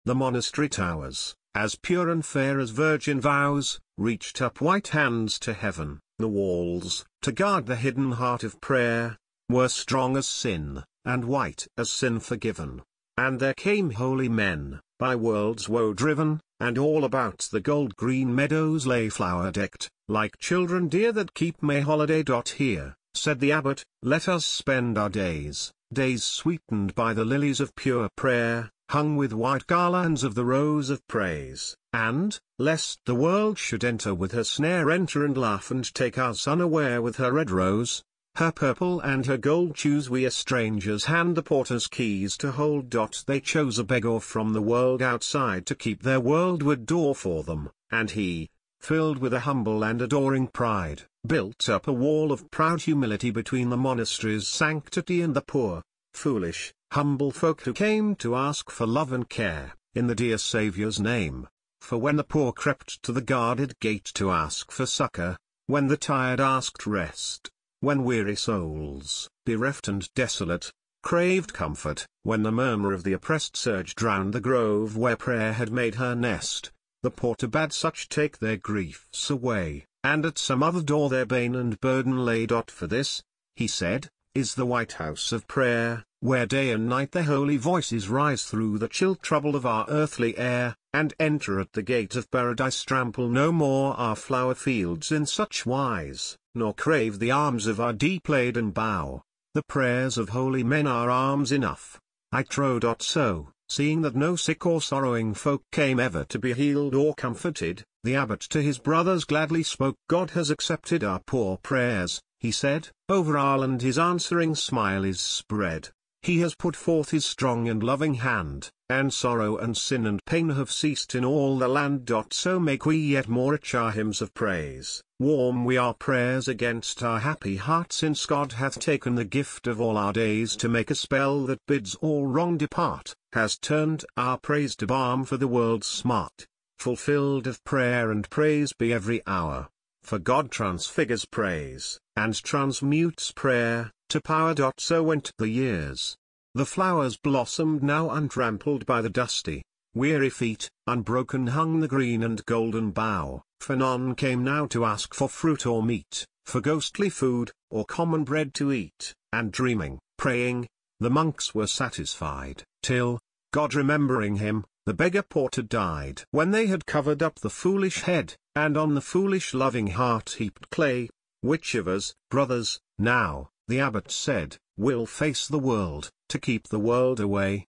the monastery towers, as pure and fair as virgin vows, reached up white hands to heaven. The walls, to guard the hidden heart of prayer, were strong as sin, and white as sin forgiven. And there came holy men, by world's woe driven, and all about the gold-green meadows lay flower-decked, like children dear that keep May holiday. Here, said the abbot, let us spend our days, days sweetened by the lilies of pure prayer, hung with white garlands of the rose of praise, and, lest the world should enter with her snare, enter and laugh and take us unaware with her red rose, her purple and her gold, choose we a stranger's hand the porter's keys to hold. They chose a beggar from the world outside to keep their worldward door for them, and he, filled with a humble and adoring pride, built up a wall of proud humility between the monastery's sanctity and the poor, foolish, humble folk who came to ask for love and care, in the dear Saviour's name. For when the poor crept to the guarded gate to ask for succor, when the tired asked rest, when weary souls, bereft and desolate, craved comfort, when the murmur of the oppressed surged round the grove where prayer had made her nest, the porter bade such take their griefs away, and at some other door their bane and burden lay. For this, he said, is the white house of prayer, where day and night the holy voices rise through the chill trouble of our earthly air, and enter at the gate of paradise. Trample no more our flower fields in such wise, nor crave the alms of our deep-laden bough. The prayers of holy men are alms enough, I trow. So, seeing that no sick or sorrowing folk came ever to be healed or comforted, the abbot to his brothers gladly spoke. God has accepted our poor prayers, he said, over our land his answering smile is spread. He has put forth his strong and loving hand, and sorrow and sin and pain have ceased in all the land. So make we yet more rich our hymns of praise, warm we our prayers against our happy heart, since God hath taken the gift of all our days to make a spell that bids all wrong depart, has turned our praise to balm for the world's smart, fulfilled of prayer and praise be every hour. For God transfigures praise, and transmutes prayer, to power. So went the years. The flowers blossomed now untrampled by the dusty, weary feet, unbroken hung the green and golden bough, for none came now to ask for fruit or meat, for ghostly food, or common bread to eat, and dreaming, praying, the monks were satisfied, till, God remembering him, the beggar porter died. When they had covered up the foolish head, and on the foolish loving heart heaped clay, which of us, brothers, now, the abbot said, will face the world, to keep the world away?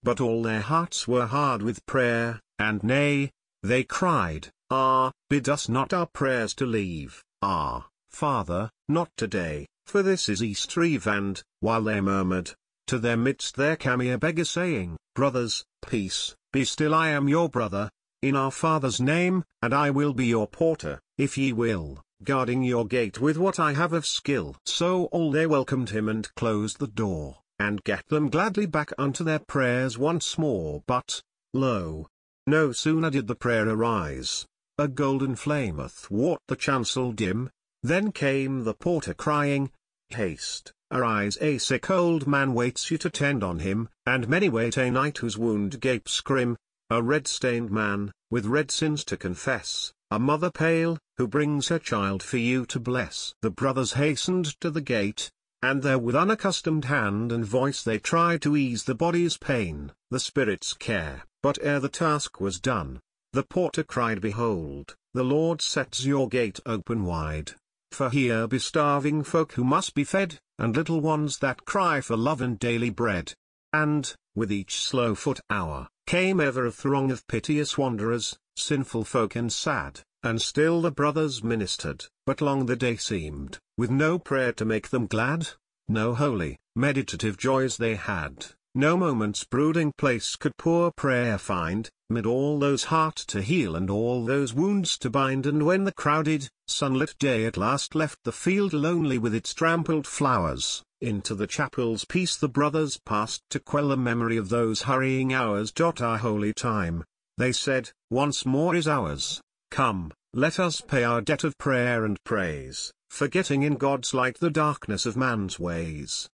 But all their hearts were hard with prayer, and nay, they cried, bid us not our prayers to leave, Father, not today, for this is Easter Eve. And, while they murmured, to their midst there came a beggar saying, brothers, peace, be still, I am your brother, in our Father's name, and I will be your porter, if ye will, guarding your gate with what I have of skill. So all they welcomed him and closed the door, and gat them gladly back unto their prayers once more. But, lo! no sooner did the prayer arise, a golden flame athwart the chancel dim, then came the porter crying, haste, arise, a sick old man waits you to tend on him, and many wait a night whose wound gapes grim, a red-stained man, with red sins to confess, a mother pale, who brings her child for you to bless. The brothers hastened to the gate, and there with unaccustomed hand and voice they tried to ease the body's pain, the spirit's care. But ere the task was done, the porter cried, behold, the Lord sets your gate open wide. For here be starving folk who must be fed, and little ones that cry for love and daily bread. And, with each slow foot hour, came ever a throng of piteous wanderers, sinful folk and sad, and still the brothers ministered. But long the day seemed, with no prayer to make them glad, no holy, meditative joys they had, no moment's brooding place could poor prayer find, mid all those heart to heal and all those wounds to bind. And when the crowded, sunlit day at last left the field lonely with its trampled flowers, into the chapel's peace the brothers passed to quell the memory of those hurrying hours. Our holy time, they said, once more is ours. Come, let us pay our debt of prayer and praise, forgetting in God's light the darkness of man's ways.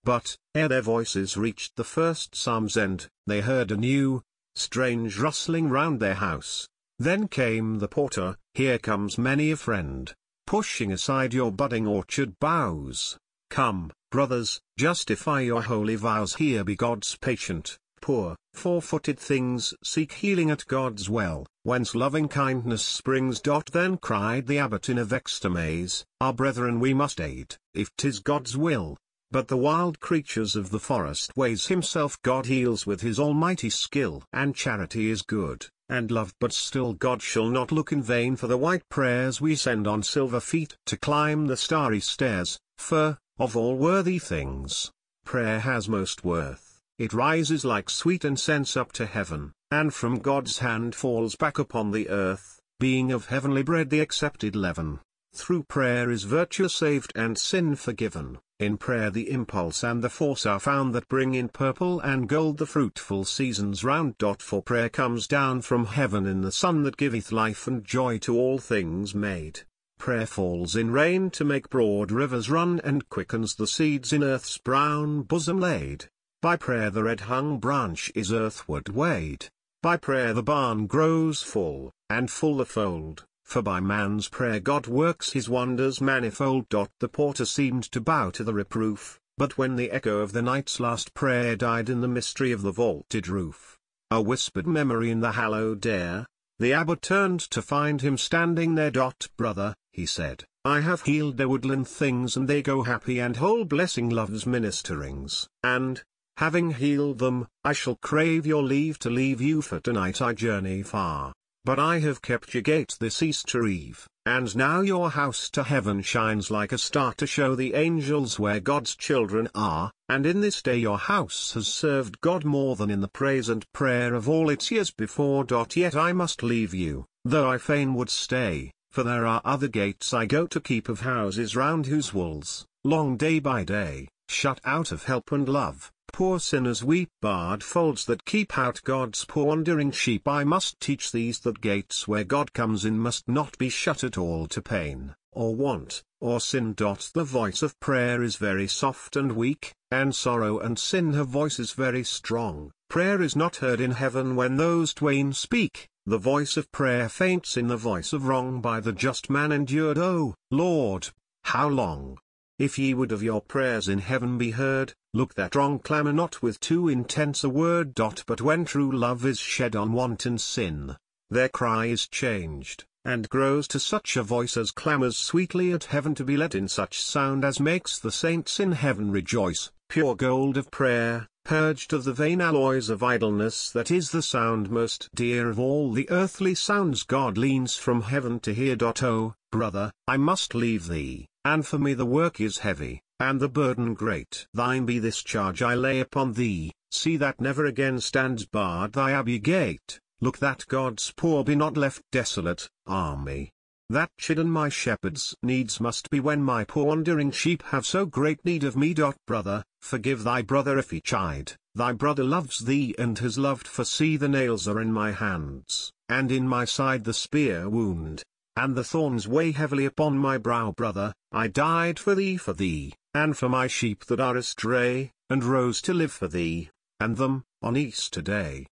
But, ere their voices reached the first psalm's end, they heard anew, strange rustling round their house. Then came the porter, here comes many a friend, pushing aside your budding orchard boughs. Come, brothers, justify your holy vows. Here be God's patient, poor, four-footed things seek healing at God's well, whence loving kindness springs. Then cried the abbot in a vexed amaze, our brethren we must aid, if 'tis God's will. But the wild creatures of the forest ways himself God heals with his almighty skill. And charity is good, and love, but still God shall not look in vain for the white prayers we send on silver feet to climb the starry stairs. For, of all worthy things, prayer has most worth. It rises like sweet incense up to heaven, and from God's hand falls back upon the earth, being of heavenly bread the accepted leaven. Through prayer is virtue saved and sin forgiven. In prayer the impulse and the force are found that bring in purple and gold the fruitful seasons round. For prayer comes down from heaven in the sun that giveth life and joy to all things made. Prayer falls in rain to make broad rivers run, and quickens the seeds in earth's brown bosom laid. By prayer the red-hung branch is earthward weighed. By prayer the barn grows full, and full the fold. For by man's prayer God works his wonders manifold. The porter seemed to bow to the reproof, but when the echo of the night's last prayer died in the mystery of the vaulted roof, a whispered memory in the hallowed air, the abbot turned to find him standing there. Brother, he said, I have healed their woodland things, and they go happy and whole, blessing love's ministerings. And, having healed them, I shall crave your leave to leave you, for tonight I journey far. But I have kept your gate this Easter eve, and now your house to heaven shines like a star to show the angels where God's children are, and in this day your house has served God more than in the praise and prayer of all its years before. Yet I must leave you, though I fain would stay, for there are other gates I go to keep, of houses round whose walls, long day by day, shut out of help and love, poor sinners weep, barred folds that keep out God's poor wandering sheep. I must teach these that gates where God comes in must not be shut at all to pain, or want, or sin. The voice of prayer is very soft and weak, and sorrow and sin have voices very strong. Prayer is not heard in heaven when those twain speak. The voice of prayer faints in the voice of wrong by the just man endured. O Lord, how long? If ye would of your prayers in heaven be heard, look that wrong clamour not with too intense a word. But when true love is shed on wanton sin, their cry is changed, and grows to such a voice as clamours sweetly at heaven, to be let in such sound as makes the saints in heaven rejoice. Pure gold of prayer, purged of the vain alloys of idleness, that is the sound most dear of all the earthly sounds. God leans from heaven to hear. O brother, I must leave thee, and for me the work is heavy, and the burden great. Thine be this charge I lay upon thee, see that never again stands barred thy abbey gate, look that God's poor be not left desolate. Army, that chidden my shepherds needs must be when my poor wandering sheep have so great need of me. Brother, forgive thy brother if he chide, thy brother loves thee and has loved. For see, the nails are in my hands, and in my side the spear wound, and the thorns weigh heavily upon my brow. Brother, I died for thee, and for my sheep that are astray, and rose to live for thee, and them, on Easter day.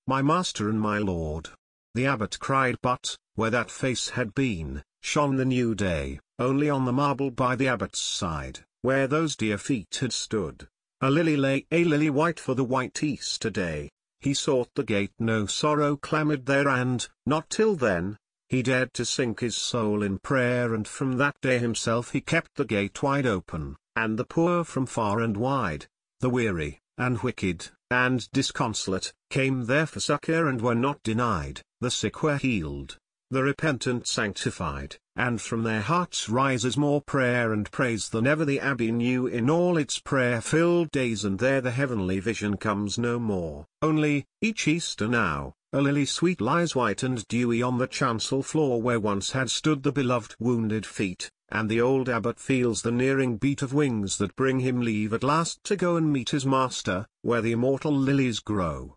My master and my lord. The abbot cried, but, where that face had been, shone the new day, only on the marble by the abbot's side, where those dear feet had stood, a lily lay, a lily white for the white Easter day. He sought the gate, no sorrow clamoured there, and, not till then, he dared to sink his soul in prayer, and from that day himself he kept the gate wide open, and the poor from far and wide, the weary, and wicked, and disconsolate, came there for succour and were not denied. The sick were healed, the repentant sanctified, and from their hearts rises more prayer and praise than ever the abbey knew in all its prayer-filled days. And there the heavenly vision comes no more. Only, each Easter now, a lily sweet lies white and dewy on the chancel floor where once had stood the beloved wounded feet, and the old abbot feels the nearing beat of wings that bring him leave at last to go and meet his master, where the immortal lilies grow.